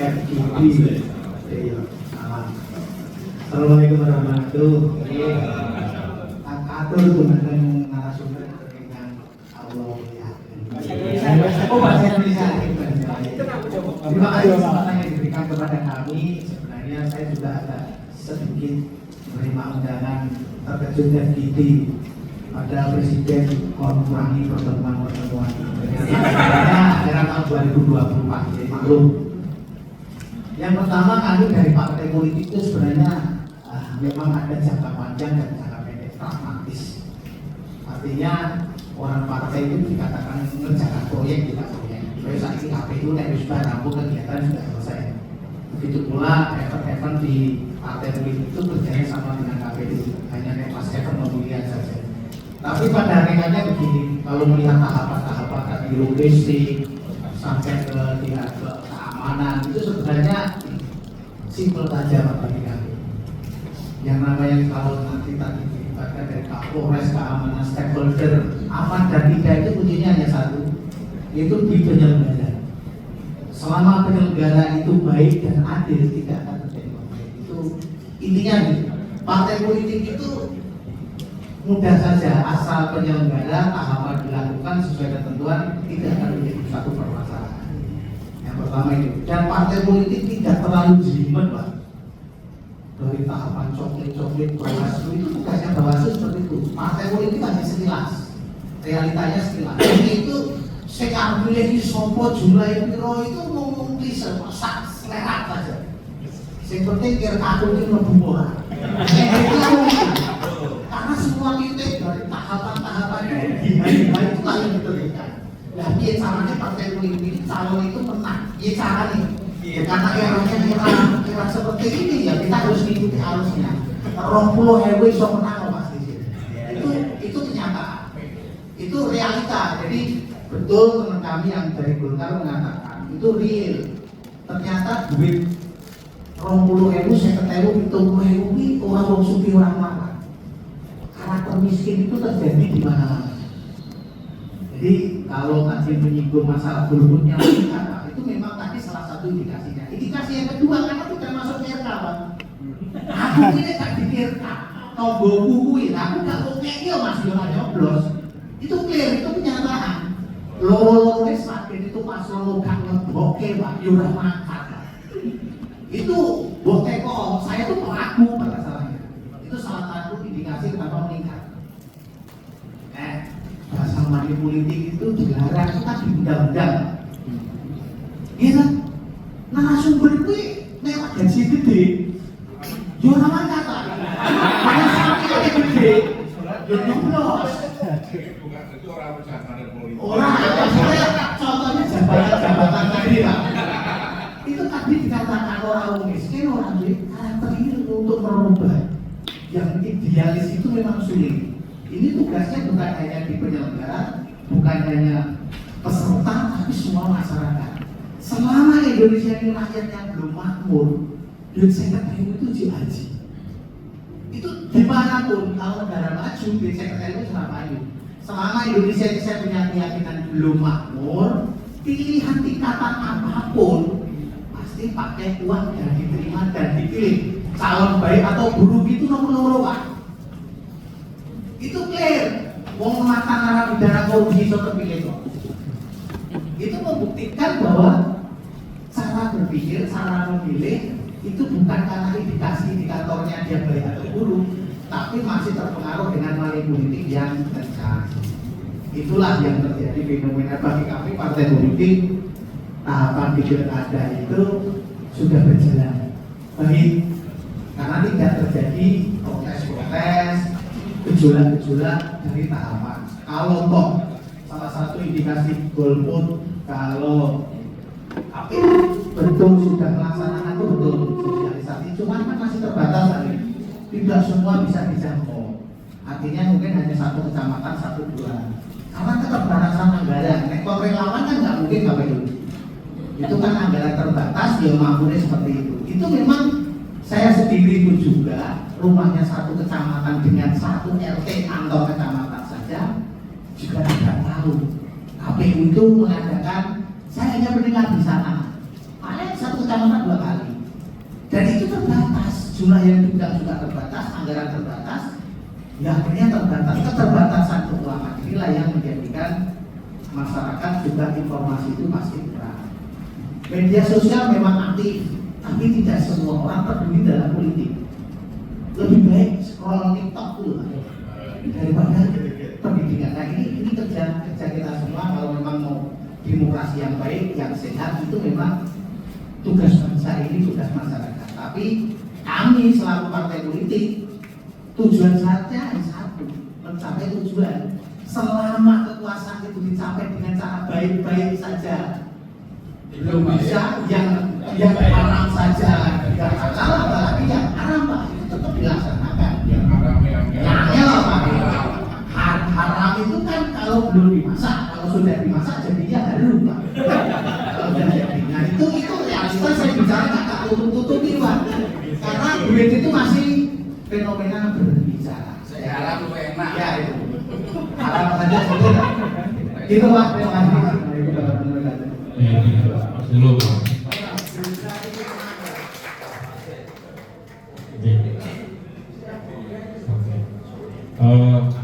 FGD. Assalamualaikum warahmatullahi wabarakatuh. Atur gunakan narasumber dengan Allah ya. Oh bahasa Indonesia. Terima kasih kesempatan yang diberikan kepada kami. Sebenarnya saya juga ada sedikit menerima undangan terkejut FGD pada Presiden mengurangi pertemuan-pertemuan. Sebenarnya akhirnya tahun 2024 jadi maklum. Yang pertama kami dari partai politik itu sebenarnya memang ada jangka panjang dan jangka pendek pragmatis. Artinya orang partai itu dikatakan mengerjakan proyek tidak proyek. Proyek saat ini KPU dan sudah rampung kegiatan sudah selesai. Begitu pula event-event di partai politik itu berjalan sama dengan KPU, hanya Mas Kevin pemilihan saja. Tapi pada hakikatnya begini, kalau melihat tahapan-tahapan tadi logistik sampai ke tingkat keamanan itu sebenarnya simpel saja bagi kami. Yang namanya kalau nanti tadi dilibatkan dari Kapolres, keamanan, stakeholder, aman dan tidak itu kuncinya hanya satu, itu di penyelenggara. Selama penyelenggara itu baik dan adil, tidak akan terjadi konflik. Itu intinya nih, partai politik itu mudah saja asal penyelenggara tahapan dilakukan sesuai ketentuan, tidak akan menjadi satu permasalahan. Yang pertama itu, dan partai politik tidak terlalu jelimet, Pak. Dari tahapan coklit Bawaslu itu tugasnya Bawaslu seperti itu. Partai politik hanya sekilas, realitanya sekilas. Jadi itu sekarang pilih sopo jumlah piro itu ngomong klise, masak selera saja. Yang penting kira aku ini lebih murah. Karena semua titik dari tahapan-tahapan itu hari-hari itu yang diberikan. Nah, dia caranya partai politik calon itu menang. Dia caranya. Ya, karena era seperti ini ya kita harus mengikuti arusnya. 20.000 iso menang Mas di sini. Itu kenyataan. Itu realita. Jadi betul teman kami yang dari Golkar mengatakan itu real. Ternyata duit 20.000, 50.000, 70.000 ini orang wong sugih orang lawan. Karakter miskin itu terjadi di mana-mana. Jadi kalau tadi menyinggung masalah golputnya itu memang tadi salah satu indikasinya. Indikasi yang kedua karena tidak masuk RK, Pak. Aku ini tak dikir tombol buku ini, aku gak oke ya Mas yo nyoblos. Itu clear, itu kenyataan. Loro-loro sakit itu pas lo gak ngeboke, Pak, yo ora makan. Itu bukti kok saya tuh pelaku pada salahnya. Itu salah satu indikasi kenapa meningkat. Bahasa money politik itu dilarang kita di undang-undang. Iya kan? Narasumber itu lewat gaji gede. Yo ora kata. Mana sampai gede. Yo nyoblos. Bukan itu orang pejabat politik. Orang contohnya jabatan tadi Pak. Itu tadi dikatakan orang miskin, orang duit karakter ini untuk merubah. Yang idealis itu memang sulit. Ini tugasnya bukan hanya di penyelenggara, bukan hanya peserta, tapi semua masyarakat. Selama Indonesia ini rakyat yang belum makmur, duit 50.000 itu dihaji. Itu dimanapun, kalau negara maju, duit 50.000 itu ngapain? Selama Indonesia ini saya punya keyakinan belum makmur, pilihan tingkatan apapun pasti pakai uang yang diterima dan dipilih. Calon baik atau buruk itu nomor Pak. Itu clear. Wong mantan narapidana korupsi iso terpilih kok. Itu membuktikan bahwa cara berpikir, cara memilih itu bukan karena indikatornya dia baik atau buruk, tapi masih terpengaruh dengan money politik yang kencang. Itulah yang terjadi fenomena bagi kami partai politik. Tahapan di pilkada itu sudah berjalan baik karena tidak terjadi protes-protes, gejolak-gejolak dari tahapan. Kalau toh salah satu indikasi golput kalau KPU betul sudah melaksanakan itu betul sosialisasi, cuman kan masih terbatas tadi, tidak semua bisa dijangkau. Artinya mungkin hanya satu kecamatan, satu dua. Karena keterbatasan anggaran, rekor relawan kan nggak mungkin KPU. Itu kan anggaran terbatas, dia mampunya seperti itu. Itu memang saya sendiri pun juga rumahnya satu kecamatan dengan satu RT kantor kecamatan saja juga tidak tahu. KPU itu mengadakan, saya hanya mendengar di sana. Paling satu kecamatan 2 kali. Dan itu terbatas, jumlah yang dibidang juga terbatas, anggaran terbatas, ya akhirnya terbatas. Keterbatasan keuangan inilah yang menjadikan masyarakat juga informasi itu masih kurang. Media sosial memang aktif, tapi tidak semua orang peduli dalam politik. Lebih baik scroll TikTok dulu daripada pendidikan. Nah ini kerja kita semua kalau memang mau demokrasi yang baik, yang sehat itu memang tugas bangsa ini, tugas masyarakat. Tapi kami selaku partai politik tujuan saja satu, mencapai tujuan. Selama kekuasaan itu dicapai dengan cara baik-baik saja, belum bisa yang haram saja tidak salah, tapi yang haram Pak itu tetap dilaksanakan. Yang haram yang Haram itu kan kalau belum dimasak, kalau sudah dimasak jadinya harum Pak. Kalau sudah jadi, nah itu realitas saya bicara nggak tutup-tutupi Pak. Karena duit itu masih fenomena berbicara. Saya harap lu enak. Ya itu. Haram saja sudah. Itu Pak. Terima kasih. Dulu. Oke.